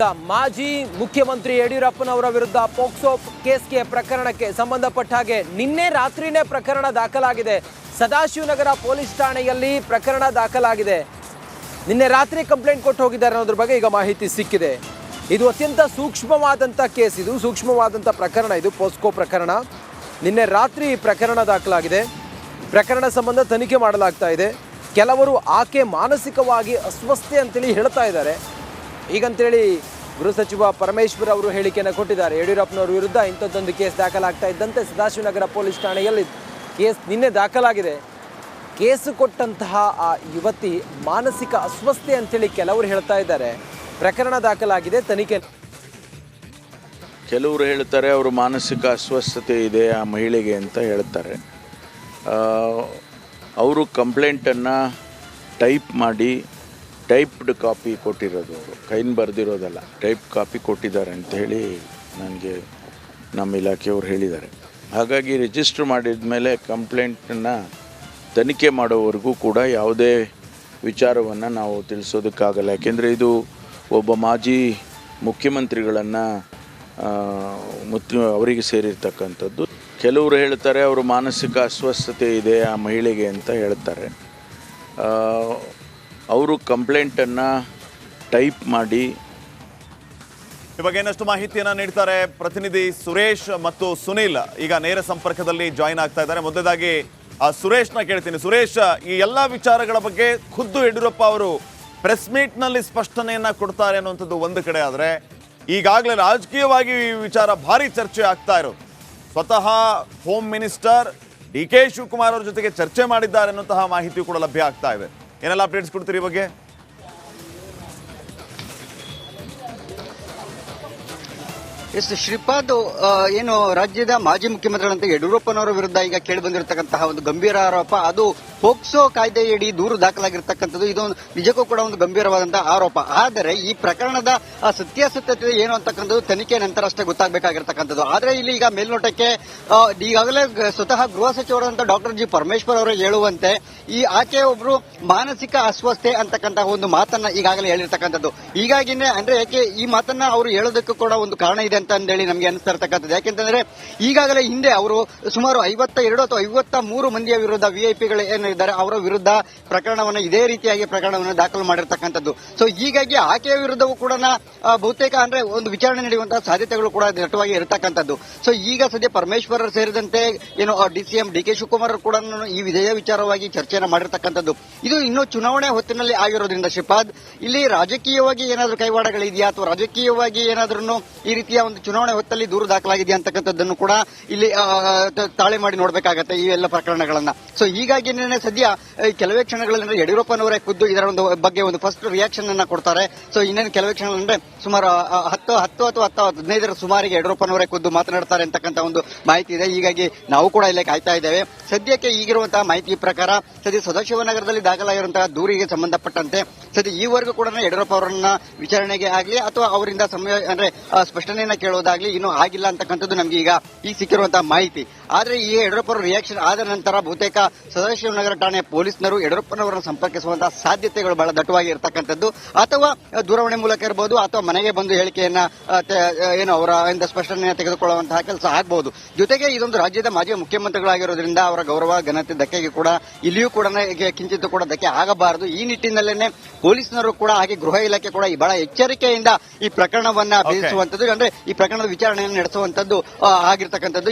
ಮಾಜಿ ಮುಖ್ಯಮಂತ್ರಿ ಯಡಿಯೂರಪ್ಪನವರ ವಿರುದ್ಧ ಪೋಕ್ಸೋ ಕೇಸ್ಗೆ ಪ್ರಕರಣಕ್ಕೆ ಸಂಬಂಧಪಟ್ಟ ಹಾಗೆ ನಿನ್ನೆ ರಾತ್ರಿನೇ ಪ್ರಕರಣ ದಾಖಲಾಗಿದೆ. ಸದಾಶಿವನಗರ ಪೊಲೀಸ್ ಠಾಣೆಯಲ್ಲಿ ಪ್ರಕರಣ ದಾಖಲಾಗಿದೆ. ನಿನ್ನೆ ರಾತ್ರಿ ಕಂಪ್ಲೇಂಟ್ ಕೊಟ್ಟು ಹೋಗಿದ್ದಾರೆ ಅನ್ನೋದ್ರ ಬಗ್ಗೆ ಈಗ ಮಾಹಿತಿ ಸಿಕ್ಕಿದೆ. ಇದು ಅತ್ಯಂತ ಸೂಕ್ಷ್ಮವಾದಂಥ ಕೇಸ್, ಇದು ಸೂಕ್ಷ್ಮವಾದಂಥ ಪ್ರಕರಣ, ಇದು ಪೋಸ್ಕೋ ಪ್ರಕರಣ. ನಿನ್ನೆ ರಾತ್ರಿ ಪ್ರಕರಣ ದಾಖಲಾಗಿದೆ. ಪ್ರಕರಣ ಸಂಬಂಧ ತನಿಖೆ ಮಾಡಲಾಗ್ತಾ ಇದೆ. ಕೆಲವರು ಆಕೆ ಮಾನಸಿಕವಾಗಿ ಅಸ್ವಸ್ಥೆ ಅಂತೇಳಿ ಹೇಳ್ತಾ ಇದ್ದಾರೆ. ಈಗಂತೇಳಿ ಗೃಹ ಸಚಿವ ಪರಮೇಶ್ವರ್ ಅವರು ಹೇಳಿಕೆಯನ್ನು ಕೊಟ್ಟಿದ್ದಾರೆ. ಯಡಿಯೂರಪ್ಪನವರ ವಿರುದ್ಧ ಇಂಥದ್ದೊಂದು ಕೇಸ್ ದಾಖಲಾಗ್ತಾ ಇದ್ದಂತೆ ಸದಾಶಿವನಗರ ಪೊಲೀಸ್ ಠಾಣೆಯಲ್ಲಿ ಕೇಸ್ ನಿನ್ನೆ ದಾಖಲಾಗಿದೆ. ಕೇಸು ಕೊಟ್ಟಂತಹ ಆ ಯುವತಿ ಮಾನಸಿಕ ಅಸ್ವಸ್ಥೆ ಅಂತೇಳಿ ಕೆಲವರು ಹೇಳ್ತಾ ಇದ್ದಾರೆ. ಪ್ರಕರಣ ದಾಖಲಾಗಿದೆ, ತನಿಖೆ. ಕೆಲವರು ಹೇಳ್ತಾರೆ ಅವರು ಮಾನಸಿಕ ಅಸ್ವಸ್ಥತೆ ಇದೆ ಆ ಮಹಿಳೆಗೆ ಅಂತ ಹೇಳ್ತಾರೆ. ಅವರು ಕಂಪ್ಲೇಂಟನ್ನು ಟೈಪ್ ಮಾಡಿ ಟೈಪ್ಡ್ ಕಾಪಿ ಕೊಟ್ಟಿರೋದು, ಕೈನ್ ಬರೆದಿರೋದಲ್ಲ, ಟೈಪ್ ಕಾಪಿ ಕೊಟ್ಟಿದ್ದಾರೆ ಅಂತ ಹೇಳಿ ನನಗೆ ನಮ್ಮ ಇಲಾಖೆಯವರು ಹೇಳಿದ್ದಾರೆ. ಹಾಗಾಗಿ ರಿಜಿಸ್ಟ್ರ್ ಮಾಡಿದ ಮೇಲೆ ಕಂಪ್ಲೇಂಟನ್ನು ತನಿಖೆ ಮಾಡೋವರೆಗೂ ಕೂಡ ಯಾವುದೇ ವಿಚಾರವನ್ನು ನಾವು ತಿಳಿಸೋದಕ್ಕಾಗಲ್ಲ. ಯಾಕೆಂದರೆ ಇದು ಒಬ್ಬ ಮಾಜಿ ಮುಖ್ಯಮಂತ್ರಿಗಳನ್ನು ಅವರಿಗೆ ಸೇರಿರ್ತಕ್ಕಂಥದ್ದು. ಕೆಲವರು ಹೇಳ್ತಾರೆ ಅವರು ಮಾನಸಿಕ ಅಸ್ವಸ್ಥತೆ ಇದೆ ಆ ಮಹಿಳೆಗೆ ಅಂತ ಹೇಳ್ತಾರೆ. ಅವರು ಕಂಪ್ಲೇಂಟನ್ನು ಟೈಪ್ ಮಾಡಿ. ಇವಾಗ ಏನಷ್ಟು ಮಾಹಿತಿಯನ್ನು ನೀಡ್ತಾರೆ ಪ್ರತಿನಿಧಿ ಸುರೇಶ್ ಮತ್ತು ಸುನೀಲ್ ಈಗ ನೇರ ಸಂಪರ್ಕದಲ್ಲಿ ಜಾಯಿನ್ ಆಗ್ತಾ ಇದ್ದಾರೆ. ಮೊದಲದಾಗಿ ಸುರೇಶ್ನ ಕೇಳ್ತೀನಿ. ಸುರೇಶ್, ಈ ಎಲ್ಲ ವಿಚಾರಗಳ ಬಗ್ಗೆ ಖುದ್ದು ಯಡಿಯೂರಪ್ಪ ಅವರು ಪ್ರೆಸ್ ಮೀಟ್ನಲ್ಲಿ ಸ್ಪಷ್ಟನೆಯನ್ನ ಕೊಡ್ತಾರೆ ಅನ್ನುವಂಥದ್ದು ಒಂದು ಕಡೆ ಆದರೆ, ಈಗಾಗಲೇ ರಾಜಕೀಯವಾಗಿ ಈ ವಿಚಾರ ಭಾರಿ ಚರ್ಚೆ ಆಗ್ತಾ ಇರೋದು. ಸ್ವತಃ ಹೋಮ್ ಮಿನಿಸ್ಟರ್ DK ಶಿವಕುಮಾರ್ ಅವ್ರ ಜೊತೆಗೆ ಚರ್ಚೆ ಮಾಡಿದ್ದಾರೆ ಅನ್ನುವಂತಹ ಮಾಹಿತಿ ಕೂಡ ಲಭ್ಯ ಆಗ್ತಾ ಇದೆ. ಏನೆಲ್ಲ ಅಪ್ಡೇಟ್ಸ್ ಕೊಡ್ತೀರಿ ಈ ಬಗ್ಗೆ? ಎಸ್ ಶ್ರೀಪಾದ್, ಏನು ರಾಜ್ಯದ ಮಾಜಿ ಮುಖ್ಯಮಂತ್ರಿಗಳಂತ ಯಡಿಯೂರಪ್ಪನವರ ವಿರುದ್ಧ ಈಗ ಕೇಳಿ ಬಂದಿರತಕ್ಕಂತಹ ಒಂದು ಗಂಭೀರ ಆರೋಪ, ಅದು ಪೋಕ್ಸೋ ಕಾಯ್ದೆಯಡಿ ದೂರು ದಾಖಲಾಗಿರ್ತಕ್ಕಂಥದ್ದು. ಇದು ನಿಜಕ್ಕೂ ಕೂಡ ಒಂದು ಗಂಭೀರವಾದಂತಹ ಆರೋಪ. ಆದರೆ ಈ ಪ್ರಕರಣದ ಸತ್ಯಾಸತ್ಯತೆ ಏನು ಅಂತಕ್ಕಂಥದ್ದು ತನಿಖೆ ನಂತರ ಅಷ್ಟೇ ಗೊತ್ತಾಗಬೇಕಾಗಿರ್ತಕ್ಕಂಥದ್ದು. ಆದರೆ ಇಲ್ಲಿ ಈಗ ಮೇಲ್ನೋಟಕ್ಕೆ ಈಗಾಗಲೇ ಸ್ವತಃ ಗೃಹ ಸಚಿವರಾದಂತಹ ಡಾಕ್ಟರ್ G. ಪರಮೇಶ್ವರ್ ಅವರು ಹೇಳುವಂತೆ ಈ ಆಕೆ ಒಬ್ರು ಮಾನಸಿಕ ಅಸ್ವಸ್ಥೆ ಅಂತಕ್ಕಂತಹ ಒಂದು ಮಾತನ್ನ ಈಗಾಗಲೇ ಹೇಳಿರ್ತಕ್ಕಂಥದ್ದು. ಹೀಗಾಗಿನೇ ಅಂದ್ರೆ ಯಾಕೆ ಈ ಮಾತನ್ನ ಅವರು ಹೇಳೋದಕ್ಕೂ ಕೂಡ ಒಂದು ಕಾರಣ ಇದೆ ಅಂತ ಹೇಳಿ ನಮಗೆ ಅನಿಸ್ತಾ ಇರ್ತಕ್ಕಂಥದ್ದು. ಯಾಕೆಂತಂದ್ರೆ ಈಗಾಗಲೇ ಹಿಂದೆ ಅವರು ಸುಮಾರು 52 ಅಥವಾ 53 ಮಂದಿಯ ವಿರುದ್ಧ ವಿಐಪಿಗಳು ಏನಿದ್ದಾರೆ ಅವರ ವಿರುದ್ಧ ಪ್ರಕರಣವನ್ನು ಇದೇ ರೀತಿಯಾಗಿ ಪ್ರಕರಣವನ್ನು ದಾಖಲು ಮಾಡಿರ್ತಕ್ಕಂಥದ್ದು. ಸೊ ಹೀಗಾಗಿ ಆಕೆಯ ವಿರುದ್ಧವೂ ಕೂಡ ಬಹುತೇಕ ಅಂದ್ರೆ ಒಂದು ವಿಚಾರಣೆ ನಡೆಯುವಂತಹ ಸಾಧ್ಯತೆಗಳು ಕೂಡ ದಟ್ಟವಾಗಿ ಇರತಕ್ಕಂಥದ್ದು. ಸೊ ಈಗ ಸದ್ಯ ಪರಮೇಶ್ವರ್ ಸೇರಿದಂತೆ ಏನು DCM DK ಶಿವಕುಮಾರ್ ಕೂಡ ಈ ವಿಧೇಯ ವಿಚಾರವಾಗಿ ಚರ್ಚೆಯನ್ನು ಮಾಡಿರ್ತಕ್ಕಂಥದ್ದು. ಇದು ಇನ್ನೂ ಚುನಾವಣೆ ಹೊತ್ತಿನಲ್ಲಿ ಆಗಿರೋದ್ರಿಂದ ಶ್ರೀಪಾದ್, ಇಲ್ಲಿ ರಾಜಕೀಯವಾಗಿ ಏನಾದರೂ ಕೈವಾಡಗಳಿದೆಯಾ ಅಥವಾ ರಾಜಕೀಯವಾಗಿ ಏನಾದ್ರೂ ಈ ರೀತಿಯ ಒಂದು ಚುನಾವಣೆ ಹೊತ್ತಲ್ಲಿ ದೂರು ದಾಖಲಾಗಿದೆಯಾ ಅಂತಕ್ಕಂಥದ್ದನ್ನು ಕೂಡ ಇಲ್ಲಿ ತಾಳೆ ಮಾಡಿ ನೋಡ್ಬೇಕಾಗತ್ತೆ ಈ ಎಲ್ಲ ಪ್ರಕರಣಗಳನ್ನ. ಸೊ ಹೀಗಾಗಿ ಸದ್ಯ ಕೆಲವೇ ಕ್ಷಣಗಳಲ್ಲಿ ಯಡಿಯೂರಪ್ಪನವರೇ ಖುದ್ದು ಇದರ ಒಂದು ಬಗ್ಗೆ ಒಂದು ಫಸ್ಟ್ ರಿಯಾಕ್ಷನ್ ಅನ್ನ ಕೊಡ್ತಾರೆ. ಸೊ ಇನ್ನೇನು ಕೆಲವೇ ಕ್ಷಣಗಳಂದ್ರೆ ಸುಮಾರು 10 ಅಥವಾ 15 ಸುಮಾರಿಗೆ ಯಡಿಯೂರಪ್ಪನವರೇ ಖುದ್ದು ಮಾತನಾಡ್ತಾರೆ ಅಂತಕ್ಕಂಥ ಒಂದು ಮಾಹಿತಿ ಇದೆ. ಹೀಗಾಗಿ ನಾವು ಕೂಡ ಇಲ್ಲೇ ಕಾಯ್ತಾ ಇದ್ದೇವೆ. ಸದ್ಯಕ್ಕೆ ಈಗಿರುವಂತಹ ಮಾಹಿತಿ ಪ್ರಕಾರ ಸದ್ಯ ಸದಾಶಿವನಗರದಲ್ಲಿ ದಾಖಲಾಗಿರುವಂತಹ ದೂರಿಗೆ ಸಂಬಂಧಪಟ್ಟಂತೆ ಸದ್ಯ ಈವರೆಗೂ ಕೂಡ ಯಡಿಯೂರಪ್ಪ ಅವರನ್ನ ವಿಚಾರಣೆಗೆ ಆಗಲಿ ಅಥವಾ ಅವರಿಂದ ಅಂದ್ರೆ ಸ್ಪಷ್ಟನೆಯನ್ನ ಕೇಳೋದಾಗ್ಲಿ ಇನ್ನೂ ಆಗಿಲ್ಲ ಅಂತಕ್ಕಂಥದ್ದು ನಮ್ಗೆ ಈಗ ಸಿಕ್ಕಿರುವಂತಹ ಮಾಹಿತಿ. ಆದ್ರೆ ಈ ಯಡಿಯೂರಪ್ಪ ಅವರ ರಿಯಾಕ್ಷನ್ ಆದ ನಂತರ ಬಹುತೇಕ ಸದಾಶಿವನಗರ ಠಾಣೆಯ ಪೊಲೀಸರು ಯಡಿಯೂರಪ್ಪನವರನ್ನು ಸಂಪರ್ಕಿಸುವಂತಹ ಸಾಧ್ಯತೆಗಳು ಬಹಳ ದಟ್ಟವಾಗಿ ಇರತಕ್ಕಂಥದ್ದು. ಅಥವಾ ದೂರವಾಣಿ ಮೂಲಕ ಇರಬಹುದು ಅಥವಾ ಮನೆಗೆ ಬಂದು ಹೇಳಿಕೆಯನ್ನ ಏನು ಅವರ ಸ್ಪಷ್ಟನೆಯನ್ನ ತೆಗೆದುಕೊಳ್ಳುವಂತಹ ಕೆಲಸ ಆಗಬಹುದು. ಜೊತೆಗೆ ಇದೊಂದು ರಾಜ್ಯದ ಮಾಜಿ ಮುಖ್ಯಮಂತ್ರಿಗಳಾಗಿರೋದ್ರಿಂದ ಅವರ ಗೌರವ ಘನತೆ ಧಕ್ಕೆಗೆ ಕೂಡ ಇಲ್ಲಿಯೂ ಕೂಡ ಕಿಂಚಿತ್ ಕೂಡ ಧಕ್ಕೆ ಆಗಬಾರದು. ಈ ನಿಟ್ಟಿನಲ್ಲೇನೆ ಪೊಲೀಸರು ಕೂಡ ಹಾಗೆ ಗೃಹ ಇಲಾಖೆ ಕೂಡ ಬಹಳ ಎಚ್ಚರಿಕೆಯಿಂದ ಈ ಪ್ರಕರಣವನ್ನ ಬೇಯಿಸುವಂತದ್ದು, ಅಂದ್ರೆ ಈ ಪ್ರಕರಣದ ವಿಚಾರಣೆಯನ್ನು ನಡೆಸುವಂತದ್ದು ಆಗಿರ್ತಕ್ಕಂಥದ್ದು.